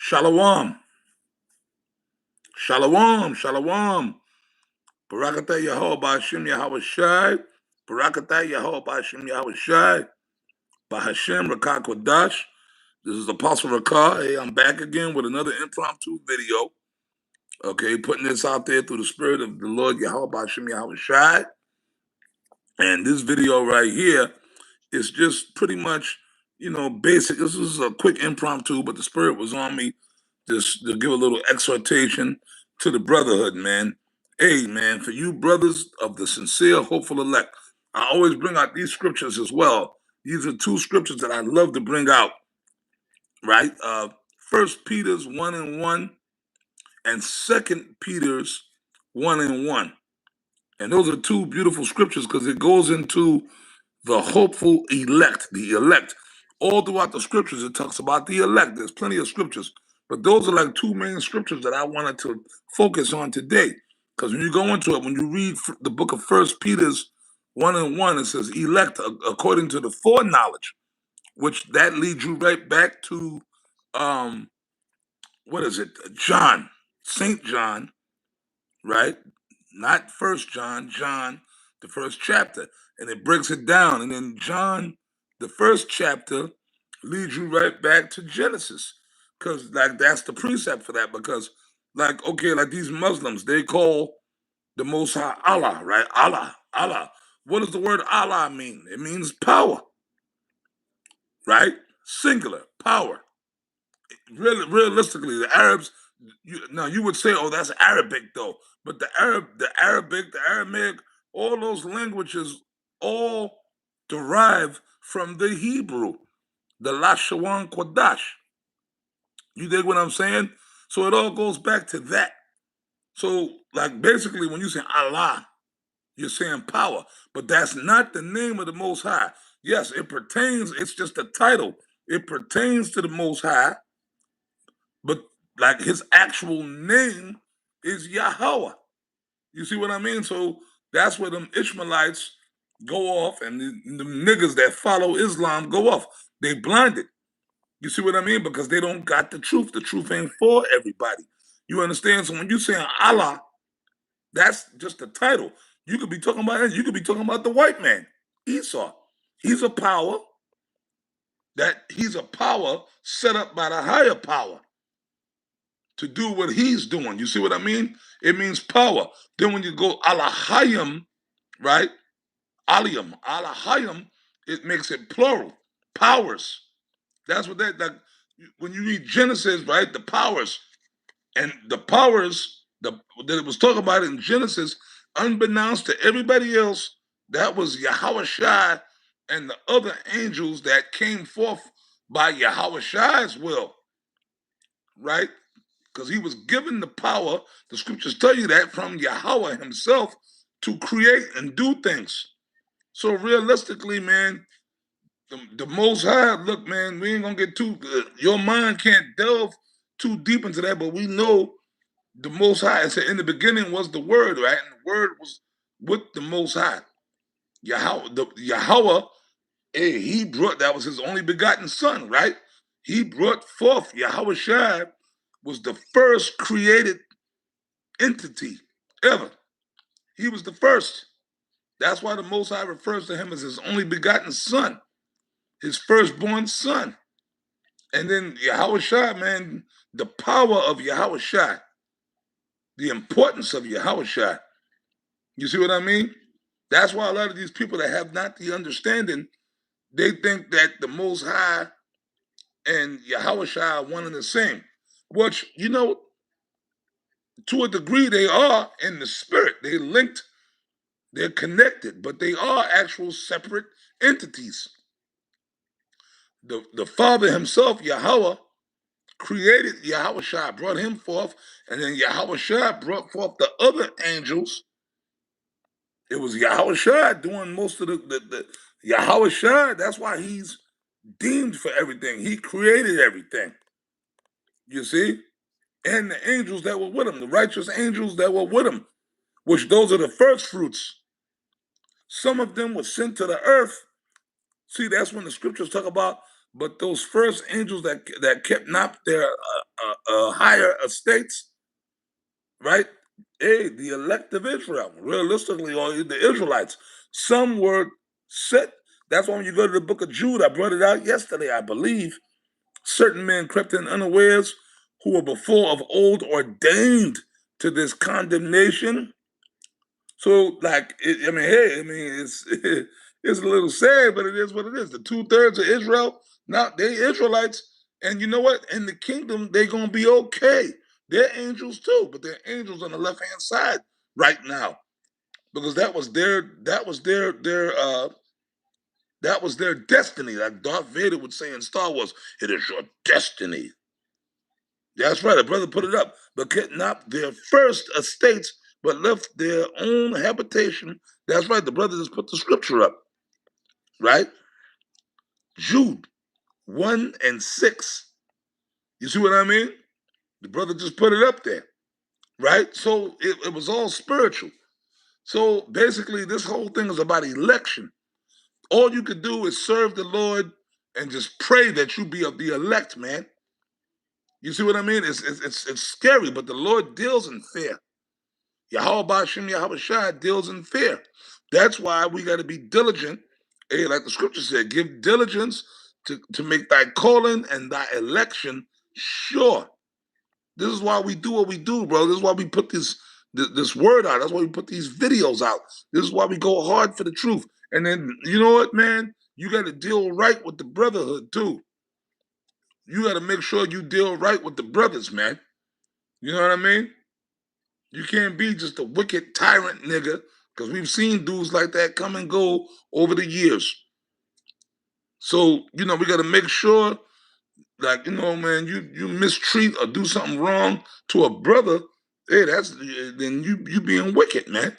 Shalom. Shalom. Shalom. Barakatah Yahweh Ba'Hashem Yahweh Shai. Barakatah Yahweh Ba'Hashem Yahweh Shai. Ba'Hashem Rakah Kodash. This is Apostle Rakah. Hey, I'm back again with another impromptu video. Okay, putting this out there through the spirit of the Lord Yahweh Ba'Hashem Yahweh Shai. And this video right here is just pretty much, basic. This is a quick impromptu, but the spirit was on me just to give a little exhortation to the brotherhood, man. Hey, man, for you brothers of the sincere, hopeful elect, I always bring out these scriptures as well. These are two scriptures that I love to bring out, right? First Peter's 1:1 and Second Peter's 1:1. And those are two beautiful scriptures because it goes into the hopeful elect, the elect. All throughout the scriptures, it talks about the elect. There's plenty of scriptures, but those are like two main scriptures that I wanted to focus on today. Because when you go into it, when you read the book of First Peter's 1:1, it says elect according to the foreknowledge, which that leads you right back to what is it? John, Saint John, right? Not First John, John, the first chapter, and it breaks it down. And then John, the first chapter, leads you right back to Genesis, because like that's the precept for that. Because like like these Muslims, they call the Most High Allah, right? Allah, Allah. What does the word Allah mean? It means power, right? Singular power. Really, realistically, the Arabs. You would say, oh, that's Arabic though, but the Arabic, the Aramaic, all those languages all derive from the Hebrew, the Lashawan Kodash. You dig what I'm saying? So it all goes back to that. So, like, basically, when you say Allah, you're saying power, but that's not the name of the Most High. Yes, it pertains. It's just a title. It pertains to the Most High, but like his actual name is Yahweh. You see what I mean? So that's where them Ishmaelites go off, and the niggas that follow Islam go off. They blinded. You see what I mean? Because they don't got the truth. The truth ain't for everybody. You understand? So when you say Allah, that's just a title. You could be talking about it. You could be talking about the white man, Esau. He's a power set up by the higher power to do what he's doing. You see what I mean? It means power. Then when you go Alahayim, right? Aliyam, Alahayim, it makes it plural. Powers. That's what like when you read Genesis, right? The powers. And the powers that it was talking about in Genesis, unbeknownst to everybody else, that was Yahweh Shai and the other angels that came forth by Yahweh Shai's will, right? Because he was given the power, the scriptures tell you that, from Yahweh himself to create and do things. So realistically, man, the Most High, look, man, we ain't gonna get too good. Your mind can't delve too deep into that, but we know the Most High. I said in the beginning was the Word, right? And the Word was with the Most High. Yahweh, he brought, that was his only begotten son, right? He brought forth Yahweh Shai, was the first created entity ever. He was the first. That's why the Most High refers to him as his only begotten son, his firstborn son. And then Yahweh Shai, man, the power of Yahweh Shai, the importance of Yahweh Shai. You see what I mean? That's why a lot of these people that have not the understanding, they think that the Most High and Yahweh Shai are one and the same. Which, to a degree, they are in the spirit. They're connected, but they are actual separate entities. The Father himself, Yahweh, created Yahweh Shai, brought him forth, and then Yahweh Shai brought forth the other angels. It was Yahweh Shai doing most of the Yahweh Shai. That's why he's deemed for everything. He created everything. You see? And the angels that were with him, the righteous angels that were with him, which those are the first fruits. Some of them were sent to the earth. See, that's when the scriptures talk about But those first angels that kept not their higher estates, right? Hey, the elect of Israel, realistically, or the Israelites, some were set. That's why when you go to the book of Jude, I brought it out yesterday, I believe. Certain men crept in unawares who were before of old ordained to this condemnation. So, like, I mean, hey, I mean, it's it's a little sad, but it is what it is. The 2/3 of Israel, now they Israelites, and you know what? In the kingdom, they're gonna be okay. They're angels too, but they're angels on the left hand side right now because that was their destiny. Like Darth Vader would say in Star Wars, "It is your destiny." That's right. A brother put it up, but kept not their first estates, but left their own habitation. That's right. The brother just put the scripture up, right? Jude 1 and 6. You see what I mean? The brother just put it up there, right? So it was all spiritual. So basically, this whole thing is about election. All you could do is serve the Lord and just pray that you be of the elect, man. You see what I mean? It's scary, but the Lord deals in fear. Yahweh Shem Yahweh Shai deals in fear. That's why we got to be diligent. Hey, like the scripture said, give diligence to make thy calling and thy election sure. This is why we do what we do, bro. This is why we put this word out. That's why we put these videos out. This is why we go hard for the truth. And then you know what, man? You got to deal right with the brotherhood too. You got to make sure you deal right with the brothers, man. You know what I mean? You can't be just a wicked tyrant nigga because we've seen dudes like that come and go over the years. So, we got to make sure, like, man, you mistreat or do something wrong to a brother, hey, then you being wicked, man.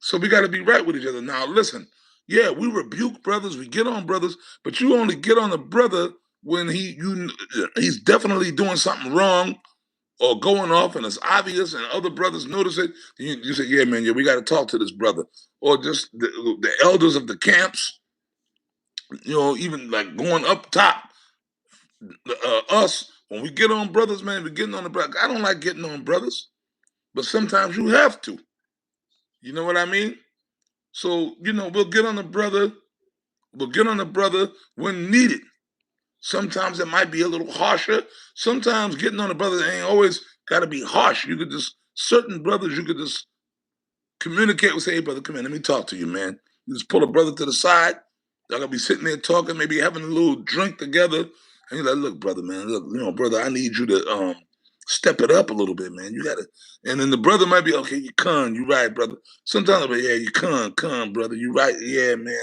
So we got to be right with each other. Now, listen, yeah, we rebuke brothers, we get on brothers, but you only get on a brother when he's definitely doing something wrong or going off and it's obvious and other brothers notice it, you say, yeah, man, yeah, we got to talk to this brother. Or just the elders of the camps, even like going up top, us, when we get on brothers, man, we're getting on the brother. I don't like getting on brothers, but sometimes you have to. You know what I mean? So, we'll get on the brother when needed. Sometimes it might be a little harsher. Sometimes getting on a brother ain't always got to be harsh. Certain brothers, you could just communicate with, say, hey, brother, come in, let me talk to you, man. You just pull a brother to the side. Y'all gonna be sitting there talking, maybe having a little drink together. And you're like, look, brother, man, look, brother, I need you to step it up a little bit, man. You gotta, and then the brother might be, okay, you right, brother. Sometimes I'll be, yeah, you come, brother, you right, yeah, man.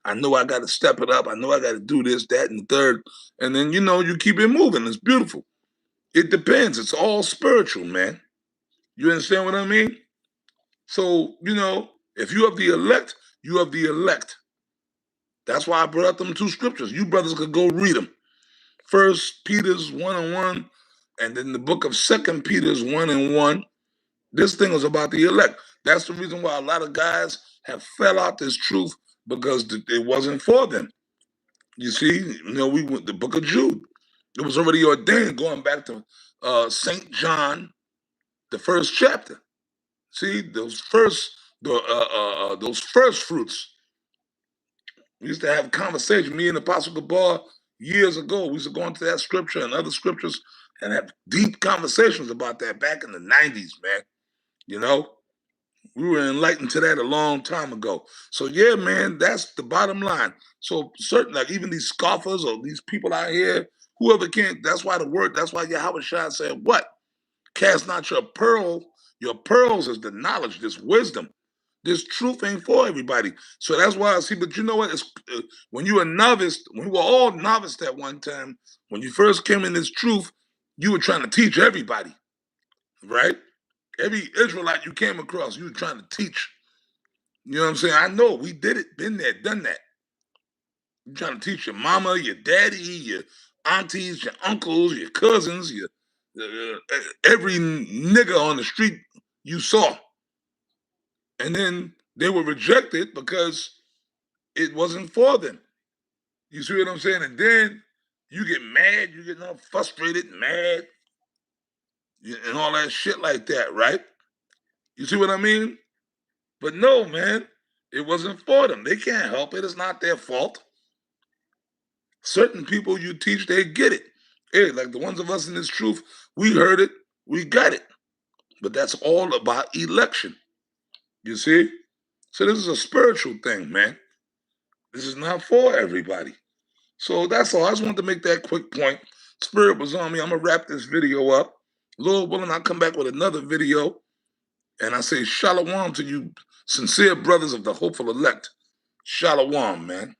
I know I gotta step it up. I know I gotta do this, that, and the third. And then you keep it moving. It's beautiful. It depends. It's all spiritual, man. You understand what I mean? So, if you have the elect, you have the elect. That's why I brought up them two scriptures. You brothers could go read them. First Peter's 1:1, and then the book of Second Peter's 1:1. This thing is about the elect. That's the reason why a lot of guys have fell out this truth because it wasn't for them. You see, we went the book of Jude. It was already ordained going back to Saint John, the first chapter. See, those first fruits. We used to have conversations, me and Apostle Gabar, years ago. We used to go into that scripture and other scriptures and have deep conversations about that back in the 90s, man. You know, we were enlightened to that a long time ago. So yeah, man, that's the bottom line. So certain, like even these scoffers or these people out here, whoever can, that's why Yahweh Shai said, what? Cast not your pearls is the knowledge, this wisdom. This truth ain't for everybody. So that's why I see, but you know what? When you were novice, when we were all novice at one time, when you first came in this truth, you were trying to teach everybody, right? Every Israelite you came across, you were trying to teach. You know what I'm saying? I know we did it, been there, done that. You're trying to teach your mama, your daddy, your aunties, your uncles, your cousins, every nigga on the street you saw. And then they were rejected because it wasn't for them. You see what I'm saying? And then you get mad, you get all frustrated, mad, and all that shit like that, right? You see what I mean? But no, man, it wasn't for them. They can't help it. It's not their fault. Certain people you teach, they get it. Hey, like the ones of us in this truth, we heard it, we got it. But that's all about election. You see? So this is a spiritual thing, man. This is not for everybody. So that's all. I just wanted to make that quick point. Spirit was on me. I'm gonna wrap this video up. Lord willing, I'll come back with another video. And I say shalom to you, sincere brothers of the hopeful elect. Shalom, man.